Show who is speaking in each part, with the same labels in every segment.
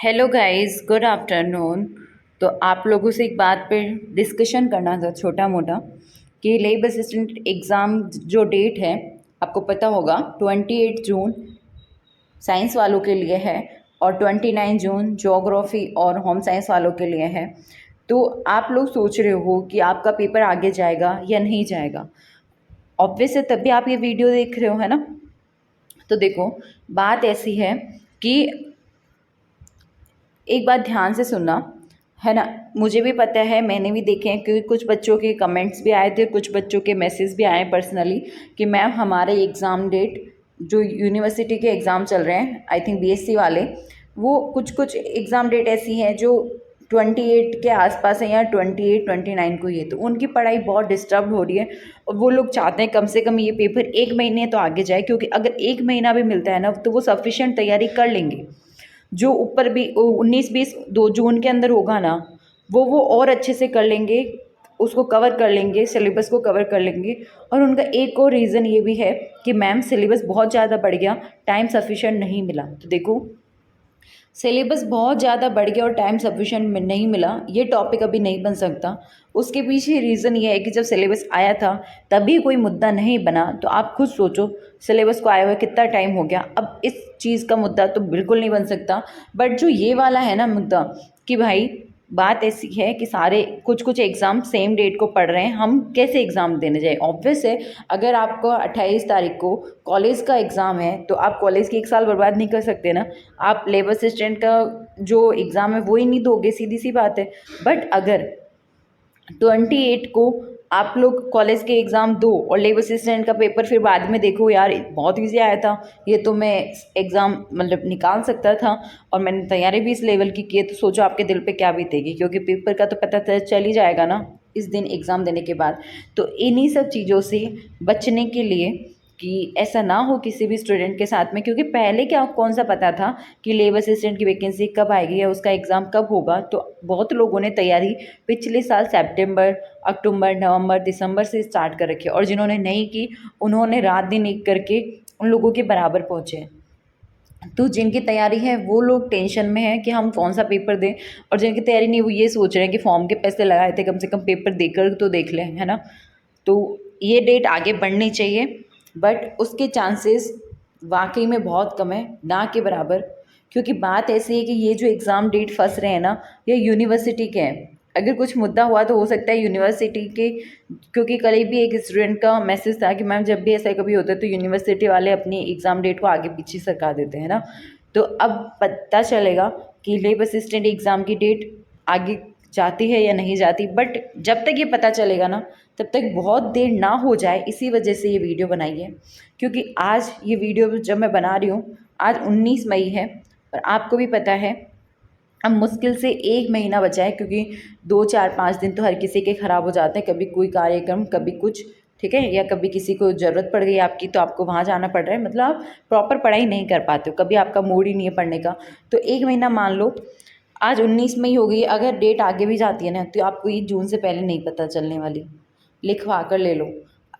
Speaker 1: Hello guys, good afternoon. तो आप लोगों से एक बात पे डिस्कशन करना था छोटा मोटा कि लेब असिस्टेंट एग्ज़ाम जो डेट है, आपको पता होगा 28 जून साइंस वालों के लिए है और 29 जून ज्योग्राफी और होम साइंस वालों के लिए है। तो आप लोग सोच रहे हो कि आपका पेपर आगे जाएगा या नहीं जाएगा। ऑब्वियस है, तभी आप ये वीडियो देख रहे हो, है ना। तो देखो, बात ऐसी है कि एक बात ध्यान से सुनना, है ना। मुझे भी पता है, मैंने भी देखे हैं, क्योंकि कुछ बच्चों के कमेंट्स भी आए थे, कुछ बच्चों के मैसेज भी आए पर्सनली कि मैम हमारे एग्ज़ाम डेट जो यूनिवर्सिटी के एग्ज़ाम चल रहे हैं, आई थिंक बीएससी वाले, वो कुछ कुछ एग्ज़ाम डेट ऐसी हैं जो 28 के आसपास है या 28-29 को ही है। तो उनकी पढ़ाई बहुत डिस्टर्ब हो रही है और वो लोग चाहते हैं कम से कम ये पेपर 1 महीने तो आगे जाए, क्योंकि अगर 1 महीना भी मिलता है ना तो वो सफिशेंट तैयारी कर लेंगे। जो ऊपर भी 19-20 2 जून के अंदर होगा ना, वो और अच्छे से कर लेंगे, उसको कवर कर लेंगे, सिलेबस को कवर कर लेंगे। और उनका एक और रीज़न ये भी है कि मैम सिलेबस बहुत ज़्यादा बढ़ गया, टाइम सफिशिएंट नहीं मिला। तो देखो, सिलेबस बहुत ज़्यादा बढ़ गया और टाइम सफिशिएंट नहीं मिला, ये टॉपिक अभी नहीं बन सकता। उसके पीछे रीज़न ये है कि जब सिलेबस आया था तभी कोई मुद्दा नहीं बना। तो आप खुद सोचो, सिलेबस को आया हुआ कितना टाइम हो गया, अब इस चीज़ का मुद्दा तो बिल्कुल नहीं बन सकता। बट जो ये वाला है ना मुद्दा, कि भाई बात ऐसी है कि सारे कुछ कुछ एग्ज़ाम सेम डेट को पढ़ रहे हैं, हम कैसे एग्ज़ाम देने जाए। ऑब्वियस है, अगर आपको 28 तारीख को कॉलेज का एग्ज़ाम है तो आप कॉलेज की 1 साल बर्बाद नहीं कर सकते ना। आप लेबर असिस्टेंट का जो एग्ज़ाम है वो ही नहीं दोगे, सीधी सी बात है। बट अगर 28 को आप लोग कॉलेज के एग्ज़ाम दो और लेबर असिस्टेंट का पेपर फिर बाद में देखो, यार बहुत ईजी आया था, ये तो मैं एग्ज़ाम मतलब निकाल सकता था और मैंने तैयारी भी इस लेवल की है, तो सोचो आपके दिल पे क्या बीतेगी, क्योंकि पेपर का तो पता चल ही जाएगा ना इस दिन एग्ज़ाम देने के बाद। तो इन्हीं सब चीज़ों से बचने के लिए, कि ऐसा ना हो किसी भी स्टूडेंट के साथ में, क्योंकि पहले क्या कौन सा पता था कि लेबर असिस्टेंट की वैकेंसी कब आएगी या उसका एग्ज़ाम कब होगा। तो बहुत लोगों ने तैयारी पिछले साल सितंबर, अक्टूबर, नवंबर, दिसंबर से स्टार्ट कर रखी है, और जिन्होंने नहीं की उन्होंने रात दिन एक करके उन लोगों के बराबर पहुँचे हैं। तो जिनकी तैयारी है वो लोग टेंशन में है कि हम कौन सा पेपर दें, और जिनकी तैयारी नहीं वो ये सोच रहे हैं कि फॉर्म के पैसे लगाए थे, कम से कम पेपर देकर तो देख लें, है ना। तो ये डेट आगे बढ़नी चाहिए, बट उसके चांसेस वाकई में बहुत कम है, ना के बराबर। क्योंकि बात ऐसी है कि ये जो एग्ज़ाम डेट फंस रहे हैं ना, ये यूनिवर्सिटी के हैं। अगर कुछ मुद्दा हुआ तो हो सकता है यूनिवर्सिटी के, क्योंकि कल ही भी एक स्टूडेंट का मैसेज था कि मैम जब भी ऐसा कभी होता है तो यूनिवर्सिटी वाले अपनी एग्ज़ाम डेट को आगे पीछे सरका देते हैं ना। तो अब पता चलेगा कि लेब असिस्टेंट एग्ज़ाम की डेट आगे जाती है या नहीं जाती। बट जब तक ये पता चलेगा ना, तब तक बहुत देर ना हो जाए, इसी वजह से ये वीडियो बनाई है। क्योंकि आज ये वीडियो जब मैं बना रही हूँ, आज 19 मई है, और आपको भी पता है अब मुश्किल से 1 महीना बचा है, क्योंकि 2 4 5 दिन तो हर किसी के ख़राब हो जाते हैं, कभी कोई कार्यक्रम, कभी कुछ, ठीक है, या कभी किसी को ज़रूरत पड़ गई आपकी तो आपको वहाँ जाना पड़ रहा है, मतलब आप प्रॉपर पढ़ाई नहीं कर पाते हो, कभी आपका मूड ही नहीं है पढ़ने का। तो 1 महीना मान लो, आज 19 मई हो गई, अगर डेट आगे भी जाती है ना तो आपको ये जून से पहले नहीं पता चलने वाली। लिखवा कर ले लो,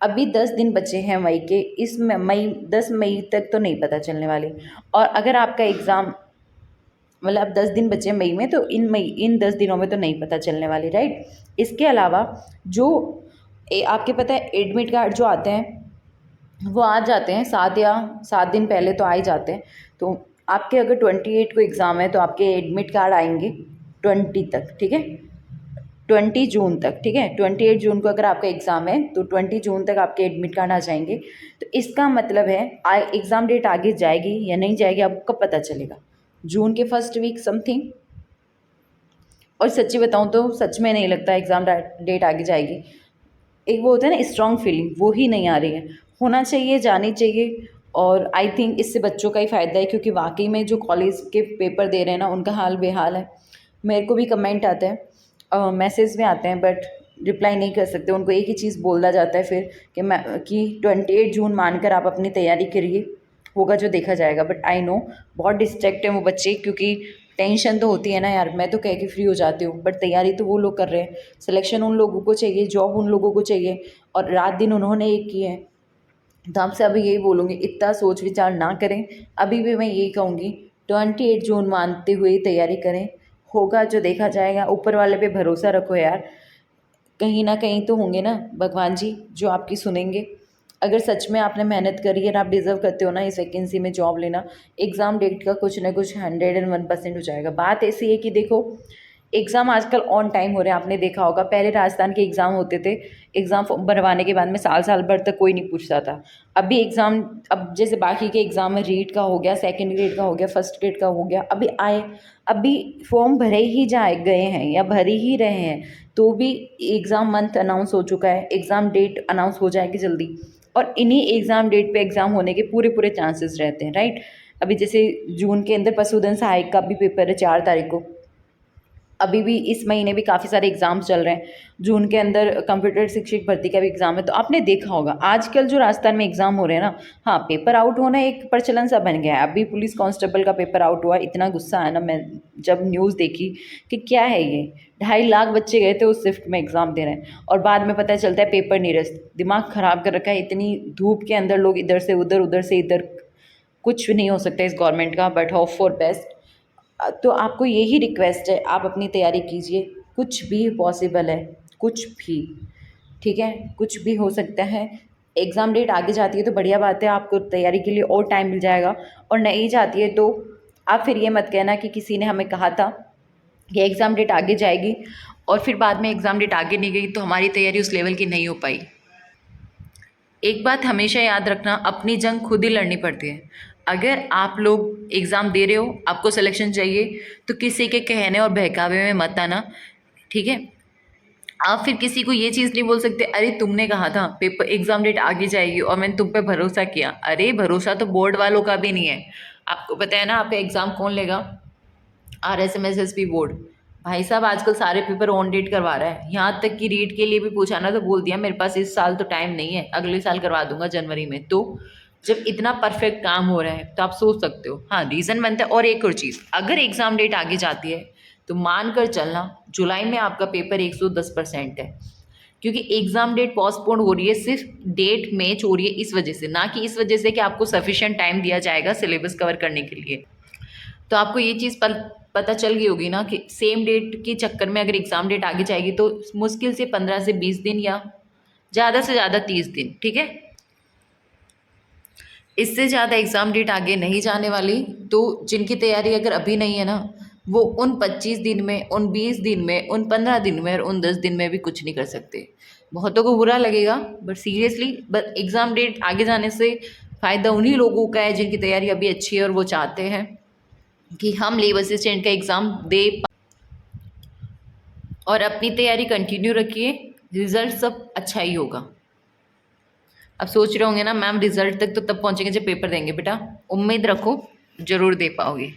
Speaker 1: अभी 10 दिन बचे हैं मई के, इस मई 10 मई तक तो नहीं पता चलने वाली। और अगर आपका एग्ज़ाम मतलब 10 दिन बचे मई में, तो इन 10 दिनों में तो नहीं पता चलने वाली, राइट। इसके अलावा जो आपके पता है एडमिट कार्ड जो आते हैं वो आ जाते हैं 7 दिन पहले तो आ ही जाते हैं। तो आपके अगर 28 को एग्ज़ाम है तो आपके एडमिट कार्ड आएंगे 20 तक, ठीक है, 20 जून तक, ठीक है। 28 जून को अगर आपका एग्ज़ाम है तो 20 जून तक आपके एडमिट कार्ड आ जाएंगे। तो इसका मतलब है एग्ज़ाम डेट आगे जाएगी या नहीं जाएगी आपको कब पता चलेगा, जून के फर्स्ट वीक समथिंग। और सच्ची बताऊँ तो सच में नहीं लगता एग्ज़ाम डेट आगे जाएगी। एक वो होता है ना स्ट्रॉन्ग फीलिंग, वो ही नहीं आ रही है। होना चाहिए, जानी चाहिए। और आई थिंक इससे बच्चों का ही फ़ायदा है, क्योंकि वाकई में जो कॉलेज के पेपर दे रहे हैं ना उनका हाल बेहाल है। मेरे को भी कमेंट आते हैं, मैसेज में आते हैं, बट रिप्लाई नहीं कर सकते। उनको एक ही चीज़ बोला जाता है फिर कि 28 जून मानकर आप अपनी तैयारी करिए, होगा जो देखा जाएगा। बट आई नो बहुत डिस्ट्रैक्ट हैं वो बच्चे, क्योंकि टेंशन तो होती है ना यार, मैं तो कह के फ्री हो जाती हूँ, बट तैयारी तो वो लोग कर रहे हैं, सिलेक्शन उन लोगों को चाहिए, जॉब उन लोगों को चाहिए, और रात दिन उन्होंने एक की है। तो आपसे अभी यही बोलूँगी, इतना सोच विचार ना करें। अभी भी मैं यही कहूँगी 28 जून मानते हुए तैयारी करें। होगा जो देखा जाएगा। ऊपर वाले पे भरोसा रखो यार, कहीं ना कहीं तो होंगे ना भगवान जी जो आपकी सुनेंगे। अगर सच में आपने मेहनत करी है और आप डिज़र्व करते हो ना इस वैकेंसी में जॉब लेना, एग्ज़ाम डेट का कुछ ना कुछ 101% हो जाएगा। बात ऐसी है कि देखो, एग्ज़ाम आजकल ऑन टाइम हो रहे हैं, आपने देखा होगा। पहले राजस्थान के एग्ज़ाम होते थे, एग्ज़ाम भरवाने के बाद में साल साल भर तक कोई नहीं पूछता था। अभी एग्ज़ाम, अब जैसे बाकी के एग्ज़ाम में रीट का हो गया, सेकंड ग्रेड का हो गया, फर्स्ट ग्रेड का हो गया, अभी फॉर्म भरे ही गए हैं या भर ही रहे हैं, तो भी एग्ज़ाम मंथ अनाउंस हो चुका है, एग्ज़ाम डेट अनाउंस हो जाएगी जल्दी। और इन्हीं एग्ज़ाम डेट पे एग्ज़ाम होने के पूरे पूरे चांसेस रहते हैं, राइट। अभी जैसे जून के अंदर पशुधन सहायक का भी पेपर है 4 तारीख को। अभी भी इस महीने भी काफ़ी सारे एग्ज़ाम्स चल रहे हैं। जून के अंदर कंप्यूटर शिक्षक भर्ती का भी एग्ज़ाम है। तो आपने देखा होगा आजकल जो राजस्थान में एग्ज़ाम हो रहे हैं ना, हाँ, पेपर आउट होना एक प्रचलन सा बन गया है। अभी पुलिस कांस्टेबल का पेपर आउट हुआ, इतना गुस्सा आया ना मैं जब न्यूज़ देखी कि क्या है ये, 2.5 लाख बच्चे गए थे उस शिफ्ट में एग्ज़ाम दे रहे हैं और बाद में पता चलता है पेपर निरस्त। दिमाग ख़राब कर रखा है। इतनी धूप के अंदर लोग इधर से उधर, उधर से इधर, कुछ नहीं हो सकता इस गवर्नमेंट का, बट होप फॉर बेस्ट। तो आपको यही रिक्वेस्ट है, आप अपनी तैयारी कीजिए। कुछ भी पॉसिबल है, कुछ भी, ठीक है, कुछ भी हो सकता है। एग्ज़ाम डेट आगे जाती है तो बढ़िया बात है, आपको तैयारी के लिए और टाइम मिल जाएगा। और नहीं जाती है तो आप फिर ये मत कहना कि किसी ने हमें कहा था कि एग्ज़ाम डेट आगे जाएगी और फिर बाद में एग्ज़ाम डेट आगे नहीं गई तो हमारी तैयारी उस लेवल की नहीं हो पाई। एक बात हमेशा याद रखना, अपनी जंग खुद ही लड़नी पड़ती है। अगर आप लोग एग्ज़ाम दे रहे हो, आपको सिलेक्शन चाहिए, तो किसी के कहने और बहकावे में मत आना, ठीक है। आप फिर किसी को ये चीज़ नहीं बोल सकते, अरे तुमने कहा था पेपर एग्ज़ाम डेट आगे जाएगी और मैंने तुम पे भरोसा किया। अरे भरोसा तो बोर्ड वालों का भी नहीं है। आपको पता है ना आपका एग्ज़ाम कौन लेगा? RSMSSB board. भाई साहब आजकल सारे पेपर ऑन डेट करवा रहा है। यहाँ तक कि रीट के लिए भी पूछा ना तो बोल दिया मेरे पास इस साल तो टाइम नहीं है, अगले साल करवा दूंगा जनवरी में। तो जब इतना परफेक्ट काम हो रहा है तो आप सोच सकते हो, हाँ रीज़न बनता है। और एक और चीज़, अगर एग्ज़ाम डेट आगे जाती है तो मान कर चलना जुलाई में आपका पेपर 110% है, क्योंकि एग्ज़ाम डेट पोस्टपोन हो रही है, सिर्फ डेट मैच हो रही है इस वजह से, ना कि इस वजह से कि आपको सफिशिएंट टाइम दिया जाएगा सिलेबस कवर करने के लिए। तो आपको ये चीज़ पता चल गई होगी ना कि सेम डेट के चक्कर में अगर एग्ज़ाम डेट आगे जाएगी तो मुश्किल से 15 से 20 दिन या ज़्यादा से ज़्यादा 30 दिन, ठीक है। इससे ज़्यादा एग्ज़ाम डेट आगे नहीं जाने वाली। तो जिनकी तैयारी अगर अभी नहीं है ना, वो उन 25 दिन में, उन 20 दिन में, उन 15 दिन में और उन 10 दिन में भी कुछ नहीं कर सकते। बहुतों को बुरा लगेगा, but seriously but exam date आगे जाने से फ़ायदा उन्हीं लोगों का है जिनकी तैयारी अभी अच्छी है और वो चाहते हैं कि हम लेबर असिस्टेंट का एग्ज़ाम दे और अपनी तैयारी कंटिन्यू रखिए। रिज़ल्ट सब अच्छा ही होगा। अब सोच रहे होंगे ना मैम रिज़ल्ट तक तो तब पहुंचेंगे जब पेपर देंगे। बेटा उम्मीद रखो, ज़रूर दे पाओगे।